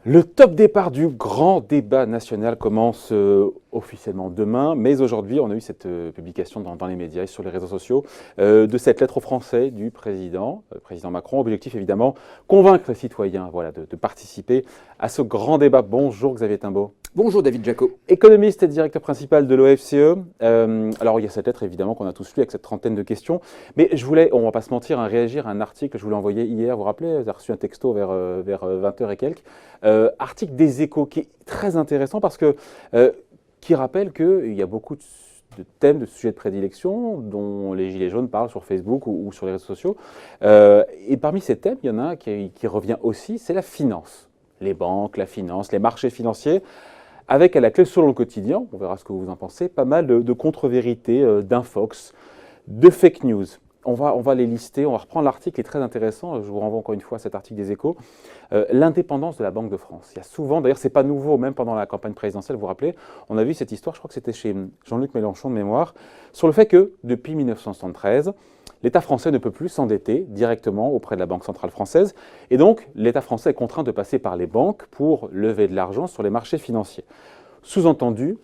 Le top départ du grand débat national commence officiellement demain, mais aujourd'hui on a eu cette publication dans les médias et sur les réseaux sociaux de cette lettre aux Français du président Macron. Objectif évidemment, convaincre les citoyens de participer à ce grand débat. Bonjour Xavier Timbaud. Bonjour David Jaco. Économiste et directeur principal de l'OFCE. Alors il y a cette lettre évidemment qu'on a tous lu avec cette trentaine de questions, mais je voulais, on va pas se mentir, réagir à un article que je voulais envoyer hier, vous vous rappelez, vous avez reçu un texto vers 20h et quelques, article des Échos qui est très intéressant parce que qui rappelle qu'il y a beaucoup de thèmes, de sujets de prédilection dont les Gilets jaunes parlent sur Facebook ou sur les réseaux sociaux. Et parmi ces thèmes, il y en a un qui revient aussi, c'est la finance. Les banques, la finance, les marchés financiers, avec à la clé selon le quotidien, on verra ce que vous en pensez, pas mal de contre-vérités, d'infox, de fake news. On va les lister, on va reprendre l'article qui est très intéressant, je vous renvoie encore une fois à cet article des Échos. L'indépendance de la Banque de France. Il y a souvent, d'ailleurs c'est pas nouveau, même pendant la campagne présidentielle, vous vous rappelez, on a vu cette histoire, je crois que c'était chez Jean-Luc Mélenchon de mémoire, sur le fait que depuis 1973, l'État français ne peut plus s'endetter directement auprès de la Banque centrale française, et donc l'État français est contraint de passer par les banques pour lever de l'argent sur les marchés financiers. Sous-entendu,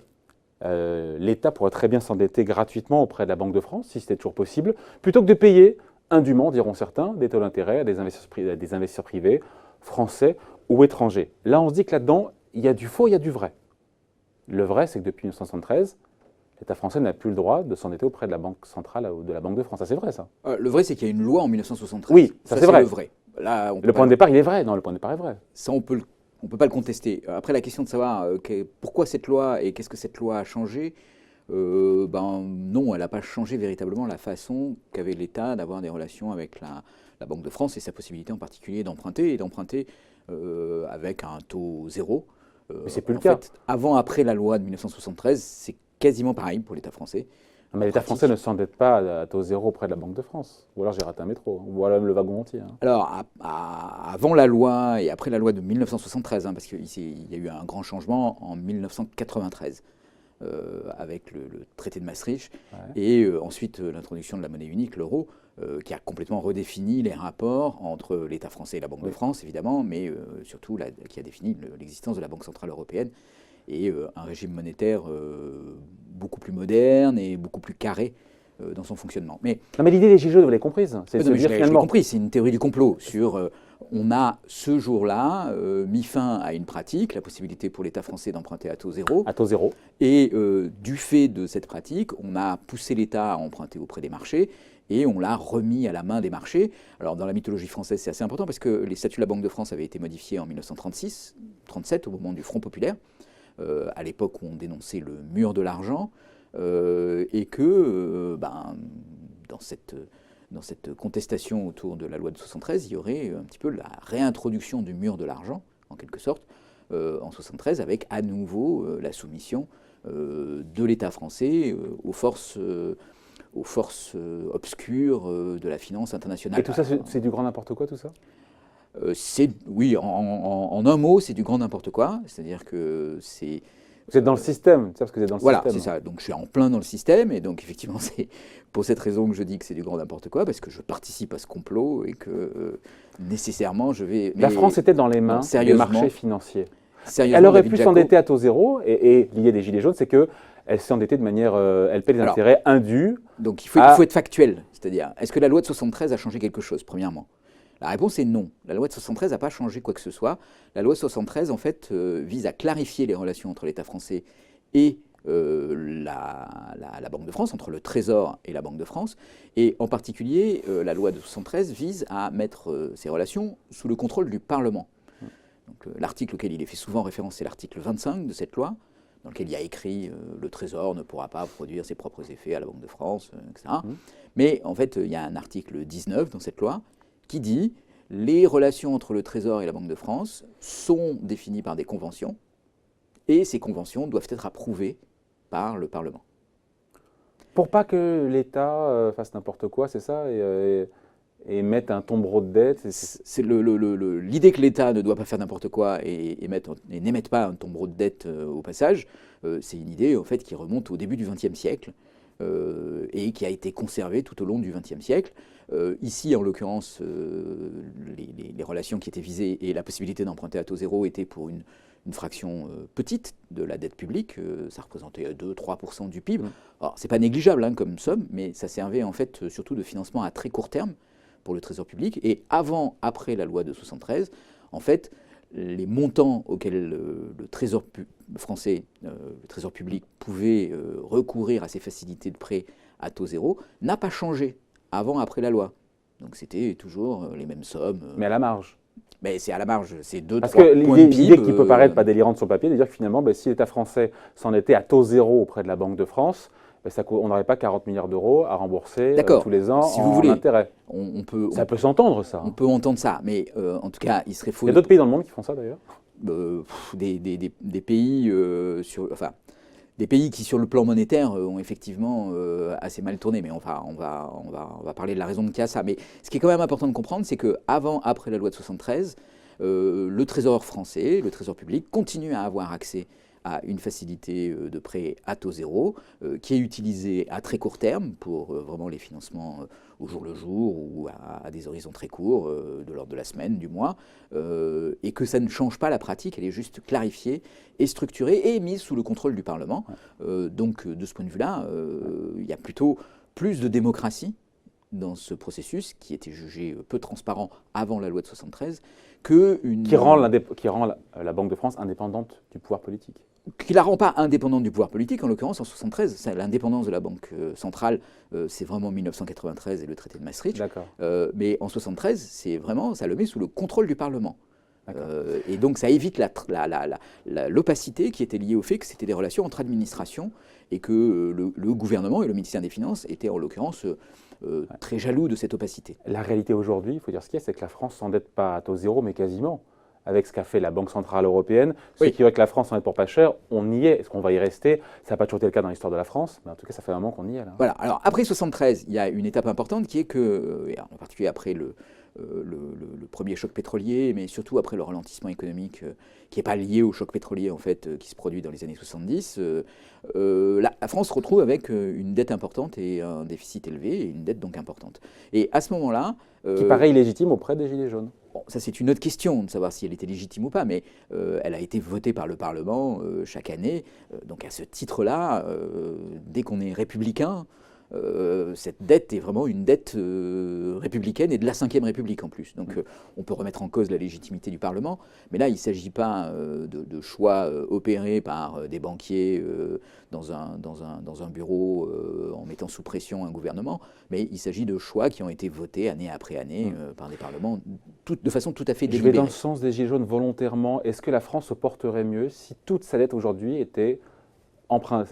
l'État pourrait très bien s'endetter gratuitement auprès de la Banque de France, si c'était toujours possible, plutôt que de payer indûment, diront certains, des taux d'intérêt à des investisseurs privés, français ou étrangers. Là, on se dit que là-dedans, il y a du faux, il y a du vrai. Le vrai, c'est que depuis 1973, l'État français n'a plus le droit de s'endetter auprès de la Banque centrale ou de la Banque de France. Ça, c'est vrai, ça. Le vrai, c'est qu'il y a une loi en 1973. Oui, ça c'est vrai. Le vrai. Là, le point de départ, il est vrai. Non, le point de départ est vrai. Ça, on peut pas le contester. Après, la question de savoir pourquoi cette loi et qu'est-ce que cette loi a changé, non, elle n'a pas changé véritablement la façon qu'avait l'État d'avoir des relations avec la Banque de France et sa possibilité en particulier d'emprunter avec un taux zéro. Mais c'est plus le cas. Fait, après la loi de 1973, c'est quasiment pareil pour l'État français. Mais l'État français ne s'endette pas à taux zéro auprès de la Banque de France. Ou alors j'ai raté un métro, ou alors même le wagon entier. Alors, avant la loi et après la loi de 1973, parce qu'il y a eu un grand changement en 1993 avec le traité de Maastricht, et ensuite l'introduction de la monnaie unique, l'euro, qui a complètement redéfini les rapports entre l'État français et la Banque de France, évidemment, mais surtout qui a défini l'existence de la Banque centrale européenne et un régime monétaire beaucoup plus moderne et beaucoup plus carré dans son fonctionnement. Non, mais l'idée des Gilets jaunes, vous l'avez comprise. C'est de dire finalement. Compris, c'est une théorie du complot sur on a ce jour-là mis fin à une pratique, la possibilité pour l'État français d'emprunter à taux zéro. À taux zéro. Et du fait de cette pratique, on a poussé l'État à emprunter auprès des marchés et on l'a remis à la main des marchés. Alors dans la mythologie française, c'est assez important parce que les statuts de la Banque de France avaient été modifiés en 1936-37 au moment du Front populaire, à l'époque où on dénonçait le mur de l'argent, et que dans cette contestation autour de la loi de 73, il y aurait un petit peu la réintroduction du mur de l'argent, en quelque sorte, en 73, avec à nouveau la soumission de l'État français aux forces obscures de la finance internationale. Et tout ça, c'est du grand n'importe quoi, tout ça ? Oui, en un mot, c'est du grand n'importe quoi. C'est-à-dire que c'est... Vous êtes dans le système, parce que vous êtes dans le système. Voilà, c'est ça. Donc je suis en plein dans le système, et donc effectivement, c'est pour cette raison que je dis que c'est du grand n'importe quoi, parce que je participe à ce complot et que nécessairement je vais... La France était dans les mains des marchés financiers. Elle aurait pu s'endetter à taux zéro, et l'idée des Gilets jaunes, c'est qu'elle s'est endettée de manière... elle paie des intérêts indus. Donc il faut être factuel. C'est-à-dire, est-ce que la loi de 73 a changé quelque chose, premièrement ? La réponse est non. La loi de 73 n'a pas changé quoi que ce soit. La loi de 73, en fait, vise à clarifier les relations entre l'État français et la Banque de France, entre le Trésor et la Banque de France. Et en particulier, la loi de 73 vise à mettre ces relations sous le contrôle du Parlement. Donc, l'article auquel il est fait souvent référence, c'est l'article 25 de cette loi, dans lequel il y a écrit le Trésor ne pourra pas produire ses propres effets à la Banque de France, etc. Mais en fait, il y a un article 19 dans cette loi qui dit « Les relations entre le Trésor et la Banque de France sont définies par des conventions et ces conventions doivent être approuvées par le Parlement. » Pour pas que l'État fasse n'importe quoi, c'est ça, et mette un tombereau de dette. C'est l'idée que l'État ne doit pas faire n'importe quoi et n'émette pas un tombereau de dette au passage, c'est une idée en fait, qui remonte au début du XXe siècle, et qui a été conservé tout au long du XXe siècle. Ici, en l'occurrence, les relations qui étaient visées et la possibilité d'emprunter à taux zéro étaient pour une fraction petite de la dette publique. Ça représentait 2-3% du PIB. Alors, c'est pas négligeable hein, comme somme, mais ça servait en fait surtout de financement à très court terme pour le Trésor public. Et avant, après la loi de 73, en fait, les montants auxquels le Trésor français, le Trésor public, pouvait recourir à ces facilités de prêt à taux zéro n'a pas changé avant, après la loi. Donc c'était toujours les mêmes sommes. Mais à la marge. Mais c'est à la marge, c'est 2-3 Parce que points de l'idée PIB. qui peut paraître pas délirante sur le papier, de dire que finalement, si l'État français s'en était à taux zéro auprès de la Banque de France, on n'aurait pas 40 milliards d'euros à rembourser tous les ans si en vous voulez, intérêt. Ça peut s'entendre, ça. On peut entendre ça, mais en tout cas, il serait faux. Il y a d'autres pays dans le monde qui font ça, d'ailleurs. Des pays des pays qui, sur le plan monétaire, ont effectivement assez mal tourné. Mais enfin, on va parler de la raison qui a ça. Mais ce qui est quand même important de comprendre, c'est qu'avant, après la loi de 73, le Trésor français, le Trésor public, continue à avoir accès à une facilité de prêt à taux zéro qui est utilisée à très court terme pour vraiment les financements au jour le jour ou à des horizons très courts, de l'ordre de la semaine, du mois, et que ça ne change pas la pratique, elle est juste clarifiée et structurée et mise sous le contrôle du Parlement. Donc de ce point de vue-là, il y a plutôt plus de démocratie dans ce processus qui était jugé peu transparent avant la loi de 73 qui rend la Banque de France indépendante du pouvoir politique. Qui ne la rend pas indépendante du pouvoir politique, en l'occurrence en 73. L'indépendance de la Banque centrale, c'est vraiment 1993 et le traité de Maastricht. Mais en 73, c'est vraiment, ça le met sous le contrôle du Parlement. Et donc ça évite l'opacité qui était liée au fait que c'était des relations entre administrations et que le gouvernement et le ministère des Finances étaient en l'occurrence très jaloux de cette opacité. La réalité aujourd'hui, il faut dire ce qu'il y a, c'est que la France s'endette pas à taux zéro, mais quasiment. Avec ce qu'a fait la Banque Centrale Européenne. Ceux qui voient que la France s'endette pour pas cher, on y est. Est-ce qu'on va y rester? Ça n'a pas toujours été le cas dans l'histoire de la France, mais en tout cas, ça fait un moment qu'on y est là. Voilà. Alors après 73, il y a une étape importante qui est que, en particulier après le premier choc pétrolier, mais surtout après le ralentissement économique qui n'est pas lié au choc pétrolier en fait, qui se produit dans les années 70, la France se retrouve avec une dette importante et un déficit élevé, et une dette donc importante. Et à ce moment-là... qui paraît illégitime auprès des Gilets jaunes. Bon, ça c'est une autre question de savoir si elle était légitime ou pas, mais elle a été votée par le Parlement chaque année. Donc à ce titre-là, dès qu'on est républicain, cette dette est vraiment une dette républicaine et de la Ve République en plus. Donc on peut remettre en cause la légitimité du Parlement, mais là il ne s'agit pas de choix opérés par des banquiers dans un bureau en mettant sous pression un gouvernement, mais il s'agit de choix qui ont été votés année après année par des parlements de façon tout à fait délibérée. Je vais dans le sens des Gilets jaunes volontairement. Est-ce que la France se porterait mieux si toute sa dette aujourd'hui était...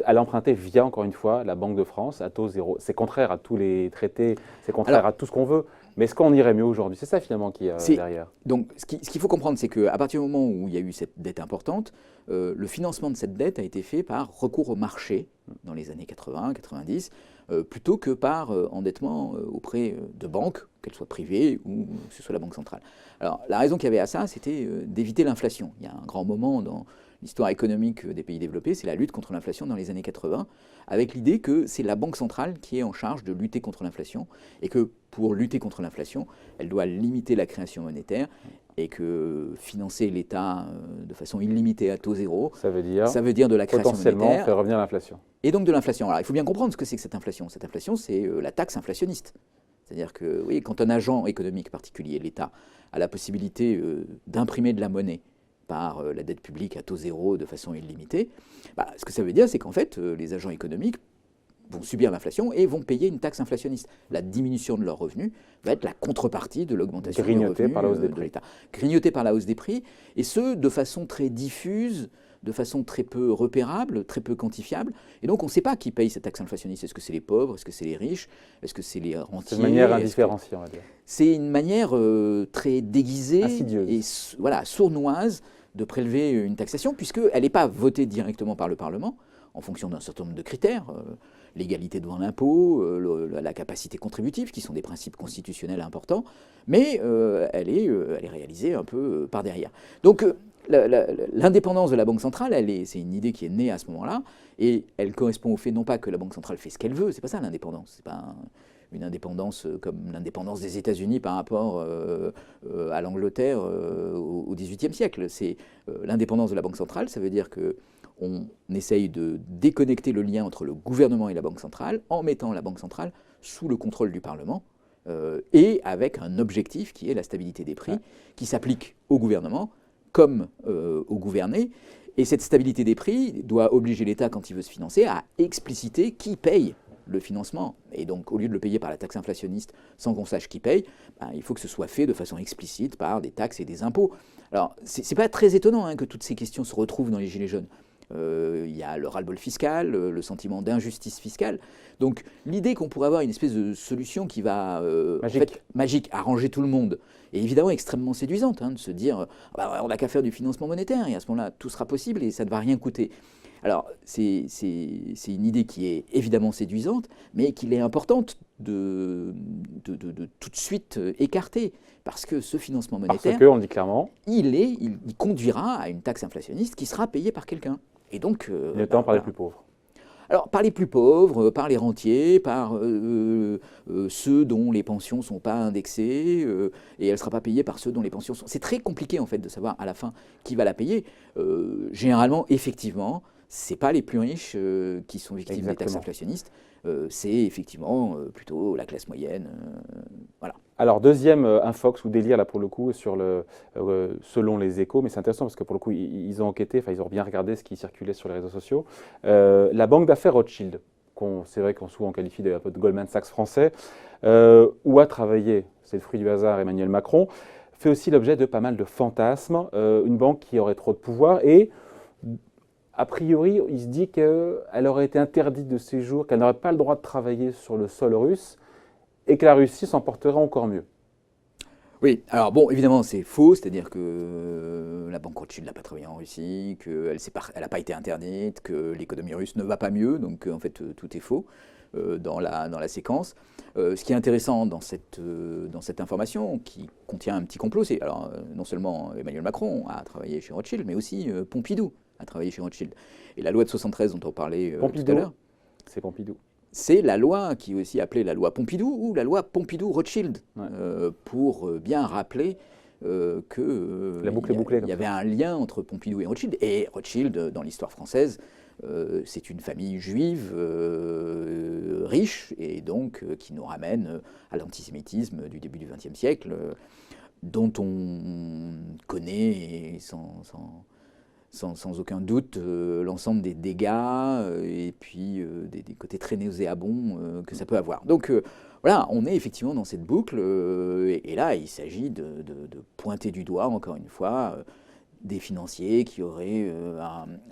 elle empruntait via, encore une fois, la Banque de France à taux zéro? C'est contraire à tous les traités, c'est contraire à tout ce qu'on veut. Mais est-ce qu'on irait mieux aujourd'hui? C'est ça finalement qui est derrière. Donc ce qu'il faut comprendre, c'est qu'à partir du moment où il y a eu cette dette importante, le financement de cette dette a été fait par recours au marché dans les années 80-90, plutôt que par endettement auprès de banques, qu'elles soient privées ou que ce soit la Banque centrale. Alors la raison qu'il y avait à ça, c'était d'éviter l'inflation. Il y a un grand moment dans l'histoire économique des pays développés, c'est la lutte contre l'inflation dans les années 80, avec l'idée que c'est la Banque centrale qui est en charge de lutter contre l'inflation, et que pour lutter contre l'inflation, elle doit limiter la création monétaire, et que financer l'État de façon illimitée à taux zéro, ça veut dire de la création monétaire. Faire revenir l'inflation. Et donc de l'inflation. Alors il faut bien comprendre ce que c'est que cette inflation. Cette inflation, c'est la taxe inflationniste. C'est-à-dire que oui, quand un agent économique particulier, l'État, a la possibilité d'imprimer de la monnaie par la dette publique à taux zéro de façon illimitée, ce que ça veut dire, c'est qu'en fait, les agents économiques vont subir l'inflation et vont payer une taxe inflationniste. La diminution de leurs revenus va être la contrepartie de l'augmentation des revenus par la hausse des prix. de l'État. Grignotée par la hausse des prix, et ce, de façon très diffuse, de façon très peu repérable, très peu quantifiable. Et donc, on ne sait pas qui paye cette taxe inflationniste. Est-ce que c'est les pauvres? Est-ce que c'est les riches? Est-ce que c'est les rentiers? C'est une manière indifférenciée, on va dire. C'est une manière très déguisée insidieuse et sournoise de prélever une taxation, puisqu'elle n'est pas votée directement par le Parlement, en fonction d'un certain nombre de critères, l'égalité devant l'impôt, la capacité contributive, qui sont des principes constitutionnels importants, mais elle est réalisée un peu par derrière. Donc l'indépendance de la Banque centrale, c'est une idée qui est née à ce moment-là, et elle correspond au fait non pas que la Banque centrale fait ce qu'elle veut, c'est pas ça l'indépendance, c'est pas une indépendance comme l'indépendance des États-Unis par rapport à l'Angleterre au XVIIIe siècle. C'est l'indépendance de la Banque centrale, ça veut dire que on essaye de déconnecter le lien entre le gouvernement et la Banque centrale en mettant la Banque centrale sous le contrôle du Parlement et avec un objectif qui est la stabilité des prix, qui s'applique au gouvernement comme aux gouvernés. Et cette stabilité des prix doit obliger l'État, quand il veut se financer, à expliciter qui paye le financement. Et donc, au lieu de le payer par la taxe inflationniste sans qu'on sache qui paye, ben, il faut que ce soit fait de façon explicite par des taxes et des impôts. Alors, c'est pas très étonnant hein, que toutes ces questions se retrouvent dans les Gilets jaunes. Il y a le ras-le-bol fiscal, le sentiment d'injustice fiscale. Donc l'idée qu'on pourrait avoir une espèce de solution qui va, Magique. en fait, magique, arranger tout le monde, est évidemment extrêmement séduisante, hein, de se dire ah bah, on n'a qu'à faire du financement monétaire et à ce moment-là tout sera possible et ça ne va rien coûter. Alors c'est une idée qui est évidemment séduisante, mais qu'il est importante de tout de suite écarter. Parce que ce financement monétaire, parce que, on le dit clairement, il conduira à une taxe inflationniste qui sera payée par quelqu'un. Et donc, il est temps par les plus pauvres. Alors, par les plus pauvres, par les rentiers, par ceux dont les pensions ne sont pas indexées, et elle ne sera pas payée par ceux dont les pensions sont... C'est très compliqué, en fait, de savoir à la fin qui va la payer. Généralement, effectivement, ce n'est pas les plus riches qui sont victimes des taxes inflationnistes, c'est effectivement plutôt la classe moyenne. Voilà. Alors, deuxième infox ou délire, là, pour le coup, sur selon les Échos, mais c'est intéressant parce que, pour le coup, ils ont enquêté, enfin, ils ont bien regardé ce qui circulait sur les réseaux sociaux. La banque d'affaires Rothschild, c'est vrai qu'on souvent qualifie un peu de Goldman Sachs français, où a travaillé, c'est le fruit du hasard, Emmanuel Macron, fait aussi l'objet de pas mal de fantasmes. Une banque qui aurait trop de pouvoir et... A priori, il se dit qu'elle aurait été interdite de séjour, qu'elle n'aurait pas le droit de travailler sur le sol russe et que la Russie s'en porterait encore mieux. Oui, alors bon, évidemment, c'est faux, c'est-à-dire que la banque Rothschild n'a pas travaillé en Russie, qu'elle n'a pas été interdite, que l'économie russe ne va pas mieux, donc en fait, tout est faux dans la séquence. Ce qui est intéressant dans cette information, qui contient un petit complot, c'est alors non seulement Emmanuel Macron a travaillé chez Rothschild, mais aussi Pompidou a travaillé chez Rothschild. Et la loi de 73 dont on parlait tout à l'heure, c'est Pompidou. C'est la loi qui est aussi appelée la loi Pompidou ou la loi Pompidou-Rothschild, pour bien rappeler que la boucle est bouclée, il y avait un lien entre Pompidou et Rothschild. Et Rothschild, dans l'histoire française, c'est une famille juive riche et donc qui nous ramène à l'antisémitisme du début du XXe siècle, dont on connaît sans aucun doute l'ensemble des dégâts et puis des côtés très nauséabonds que ça peut avoir. Donc voilà, on est effectivement dans cette boucle et là il s'agit de pointer du doigt encore une fois des financiers qui auraient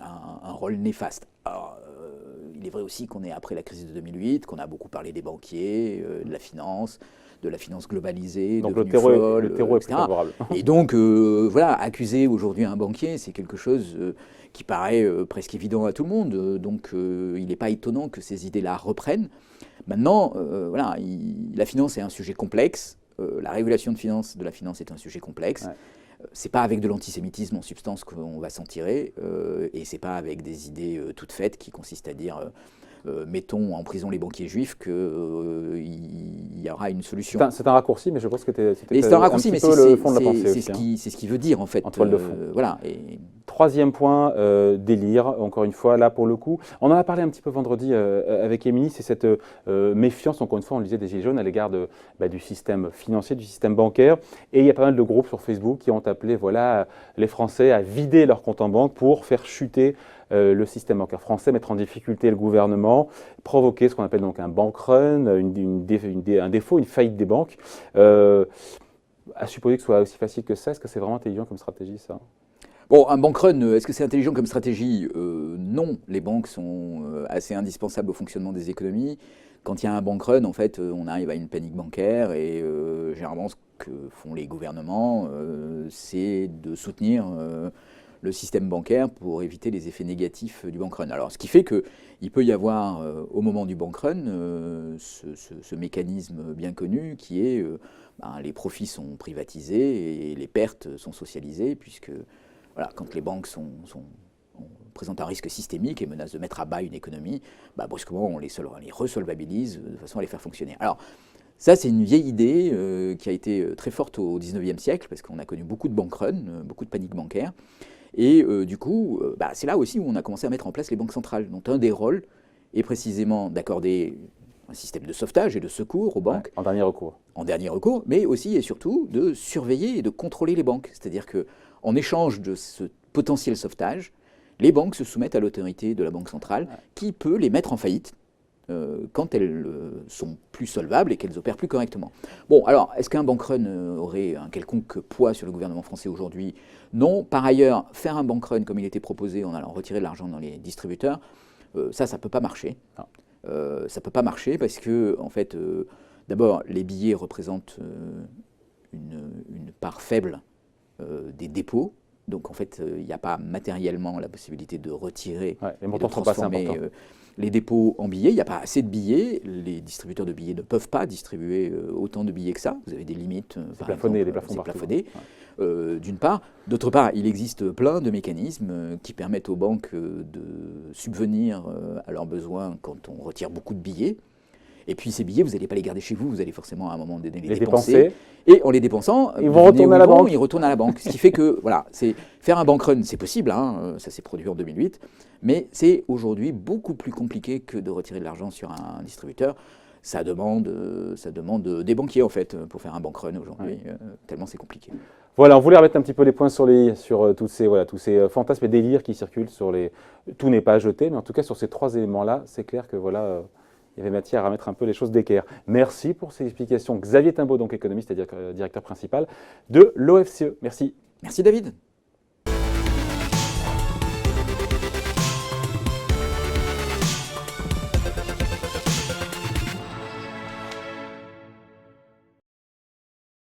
un rôle néfaste. Alors, il est vrai aussi qu'on est après la crise de 2008, qu'on a beaucoup parlé des banquiers, de la finance globalisée, donc devenue folle, le terreau est plus favorable. Et donc, voilà, accuser aujourd'hui un banquier, c'est quelque chose qui paraît presque évident à tout le monde. Donc, il n'est pas étonnant que ces idées-là reprennent. Maintenant, voilà, la finance est un sujet complexe. La régulation de la finance est un sujet complexe. Ouais. C'est pas avec de l'antisémitisme en substance qu'on va s'en tirer, et c'est pas avec des idées toutes faites qui consistent à dire mettons en prison les banquiers juifs qu'il y aura une solution. C'est un raccourci, mais je pense que c'est un raccourci, mais le fond de la pensée c'est ce qu'il veut dire en fait. En toile de fond. Voilà. Troisième point, délire, encore une fois, là pour le coup. On en a parlé un petit peu vendredi avec Émilie, c'est cette méfiance, encore une fois, on le disait, des Gilets jaunes à l'égard du système financier, du système bancaire. Et il y a pas mal de groupes sur Facebook qui ont appelé les Français à vider leur compte en banque pour faire chuter le système bancaire français, mettre en difficulté le gouvernement, provoquer ce qu'on appelle donc un bank run, un défaut, une faillite des banques. À supposer que ce soit aussi facile que ça, est-ce que c'est vraiment intelligent comme stratégie, ça ? Bon, un bank run, est-ce que c'est intelligent comme stratégie ? Non, les banques sont assez indispensables au fonctionnement des économies. Quand il y a un bank run, en fait, on arrive à une panique bancaire et généralement, ce que font les gouvernements, c'est de soutenir le système bancaire pour éviter les effets négatifs du bank run. Alors, ce qui fait qu'il peut y avoir, au moment du bank run, ce mécanisme bien connu qui est les profits sont privatisés et les pertes sont socialisées, puisque Voilà, quand les banques présentent un risque systémique et menacent de mettre à bas une économie, bah, brusquement on les resolvabilise de façon à les faire fonctionner. Alors ça c'est une vieille idée qui a été très forte au 19e siècle, parce qu'on a connu beaucoup de bank run, beaucoup de panique bancaire, et du coup bah, c'est là aussi où on a commencé à mettre en place les banques centrales, dont un des rôles est précisément d'accorder un système de sauvetage et de secours aux banques. En dernier recours. En dernier recours, mais aussi et surtout de surveiller et de contrôler les banques. C'est-à-dire qu'en échange de ce potentiel sauvetage, les banques se soumettent à l'autorité de la Banque centrale qui peut les mettre en faillite quand elles sont plus solvables et qu'elles opèrent plus correctement. Bon, alors, est-ce qu'un bank run aurait un quelconque poids sur le gouvernement français aujourd'hui? Non. Par ailleurs, faire un bank run comme il était proposé en allant retirer de l'argent dans les distributeurs, ça ne peut pas marcher. Ça ne peut pas marcher parce que, en fait, d'abord, les billets représentent une part faible des dépôts. Donc, en fait, il n'y a pas matériellement la possibilité de retirer les et montants de sont pas assez transformer importants. les dépôts en billets. Il n'y a pas assez de billets. Les distributeurs de billets ne peuvent pas distribuer autant de billets que ça. Vous avez des limites. C'est plafonné, les plafonds partout. Plafonné, d'une part. D'autre part, il existe plein de mécanismes qui permettent aux banques de subvenir à leurs besoins quand on retire beaucoup de billets. Et puis ces billets, vous n'allez pas les garder chez vous, vous allez forcément à un moment donné les dépenser. Et en les dépensant, ils vont retourner à la banque. Ils retournent à la banque. Ce qui fait que, voilà, faire un bank run, c'est possible, hein, ça s'est produit en 2008, mais c'est aujourd'hui beaucoup plus compliqué que de retirer de l'argent sur un distributeur. Ça demande des banquiers, en fait, pour faire un bank run aujourd'hui, tellement c'est compliqué. Voilà, on voulait remettre un petit peu les points sur les i sur tous ces fantasmes et délires qui circulent sur les... Tout n'est pas jeté, mais en tout cas sur ces trois éléments-là, c'est clair que voilà... il y avait matière à mettre un peu les choses d'équerre. Merci pour ces explications. Xavier Timbaud, donc économiste et directeur principal de l'OFCE. Merci. Merci David.